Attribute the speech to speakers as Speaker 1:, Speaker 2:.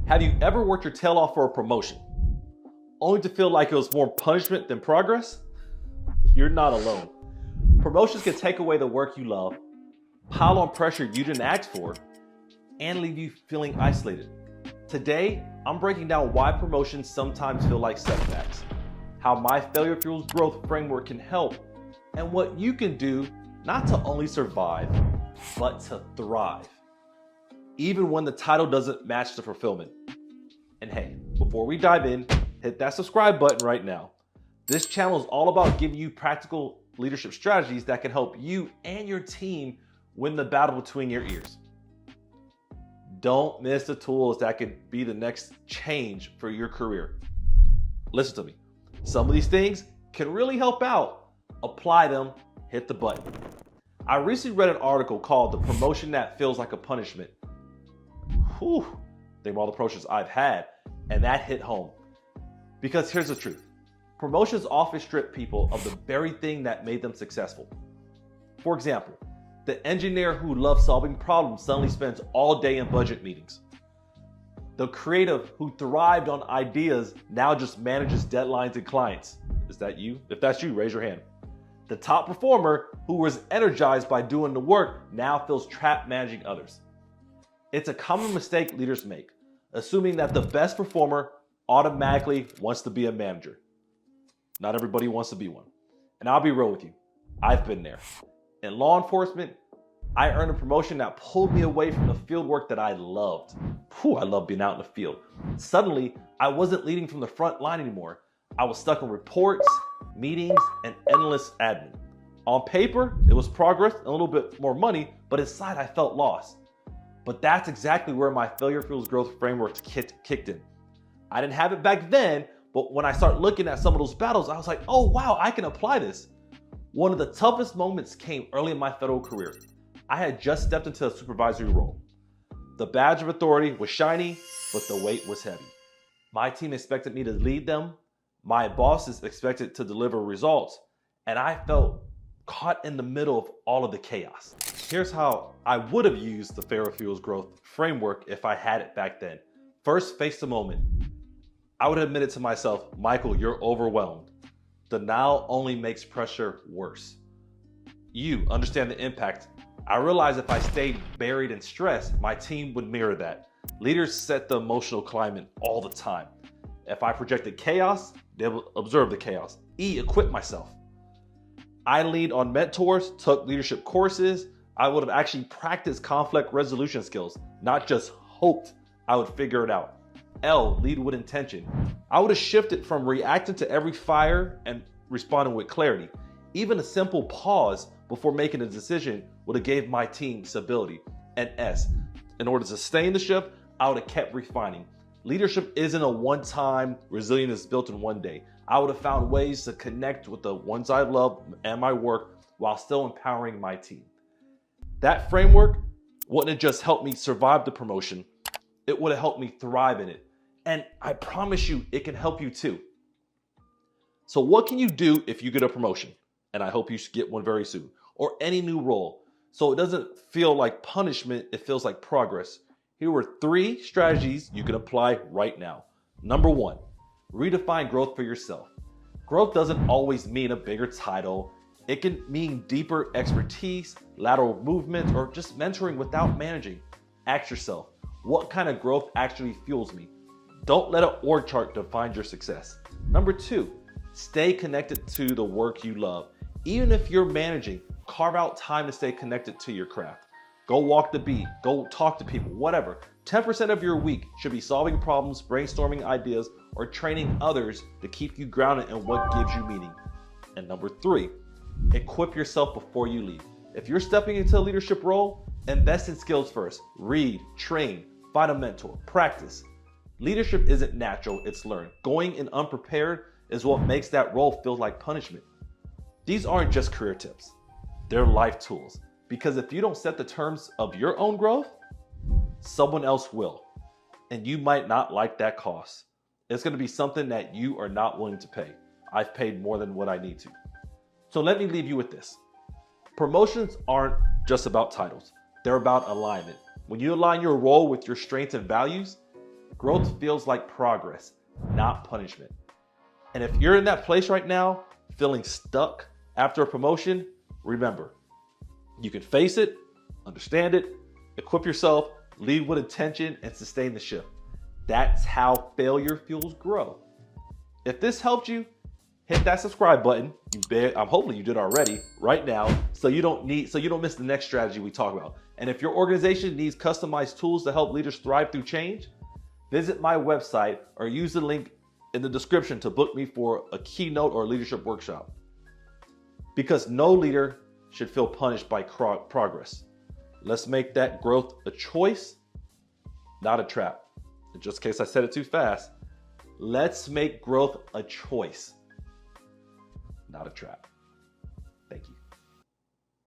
Speaker 1: Have you ever worked your tail off for a promotion, only to feel like it was more punishment than progress? You're not alone. Promotions can take away the work you love, pile on pressure you didn't ask for, and leave you feeling isolated. Today, I'm breaking down why promotions sometimes feel like setbacks, how my failure fuels growth framework can help, and what you can do not to only survive, but to thrive, even when the title doesn't match the fulfillment. And hey, before we dive in, hit that subscribe button right now. This channel is all about giving you practical leadership strategies that can help you and your team win the battle between your ears. Don't miss the tools that could be the next change for your career. Listen to me. Some of these things can really help out. Apply them, hit the button. I recently read an article called The Promotion That Feels Like a Punishment. Whew, think of all the promotions I've had, and that hit home. Because here's the truth. Promotions often strip people of the very thing that made them successful. For example, the engineer who loves solving problems suddenly spends all day in budget meetings. The creative who thrived on ideas now just manages deadlines and clients. Is that you? If that's you, raise your hand. The top performer who was energized by doing the work now feels trapped managing others. It's a common mistake leaders make, assuming that the best performer automatically wants to be a manager. Not everybody wants to be one. And I'll be real with you, I've been there. In law enforcement, I earned a promotion that pulled me away from the field work that I loved. I love being out in the field. Suddenly, I wasn't leading from the front line anymore. I was stuck in reports, meetings, and endless admin. On paper, it was progress and a little bit more money, but inside I felt lost. But that's exactly where my failure fuels growth framework kicked in. I didn't have it back then, but when I started looking at some of those battles, I was like, oh wow, I can apply this. One of the toughest moments came early in my federal career. I had just stepped into a supervisory role. The badge of authority was shiny, but the weight was heavy. My team expected me to lead them. My bosses expected to deliver results, and I felt caught in the middle of all of the chaos. Here's how I would have used the failure fuels growth framework if I had it back then. First, face the moment. I would have admitted to myself, Michael, you're overwhelmed. Denial only makes pressure worse. You understand the impact. I realized if I stayed buried in stress, my team would mirror that. Leaders set the emotional climate all the time. If I projected chaos, they would observe the chaos. Equip myself. I leaned on mentors, took leadership courses. I would have actually practiced conflict resolution skills, not just hoped I would figure it out. Lead with intention. I would have shifted from reacting to every fire and responding with clarity. Even a simple pause before making a decision would have gave my team stability. And S, in order to sustain the ship, I would have kept refining. Leadership isn't a one-time, resilience is built in one day. I would have found ways to connect with the ones I love and my work while still empowering my team. That framework wouldn't have just helped me survive the promotion, it would have helped me thrive in it. And I promise you, it can help you too. So what can you do if you get a promotion? And I hope you get one very soon, or any new role. So it doesn't feel like punishment, it feels like progress. Here were 3 strategies you can apply right now. Number 1, redefine growth for yourself. Growth doesn't always mean a bigger title. It can mean deeper expertise, lateral movement, or just mentoring without managing. Ask yourself, what kind of growth actually fuels me? Don't let an org chart define your success. Number 2, stay connected to the work you love. Even if you're managing, carve out time to stay connected to your craft. Go walk the beat, go talk to people, whatever. 10% of your week should be solving problems, brainstorming ideas, or training others to keep you grounded in what gives you meaning. And number 3, equip yourself before you leave. If you're stepping into a leadership role, invest in skills first. Read, train, find a mentor, practice. Leadership isn't natural, it's learned. Going in unprepared is what makes that role feel like punishment. These aren't just career tips, they're life tools. Because if you don't set the terms of your own growth, someone else will. And you might not like that cost. It's going to be something that you are not willing to pay. I've paid more than what I need to. So let me leave you with this. Promotions aren't just about titles. They're about alignment. When you align your role with your strengths and values, Growth feels like progress, not punishment. And if you're in that place right now, feeling stuck after a promotion, remember, you can face it, understand it, equip yourself, lead with intention, and sustain the shift. That's how failure fuels growth. If this helped you, hit that subscribe button. I'm hoping you did already right now, so you don't miss the next strategy we talk about. And if your organization needs customized tools to help leaders thrive through change, visit my website or use the link in the description to book me for a keynote or leadership workshop. Because no leader should feel punished by progress. Let's make that growth a choice, not a trap. And just in case I said it too fast, let's make growth a choice, not a trap.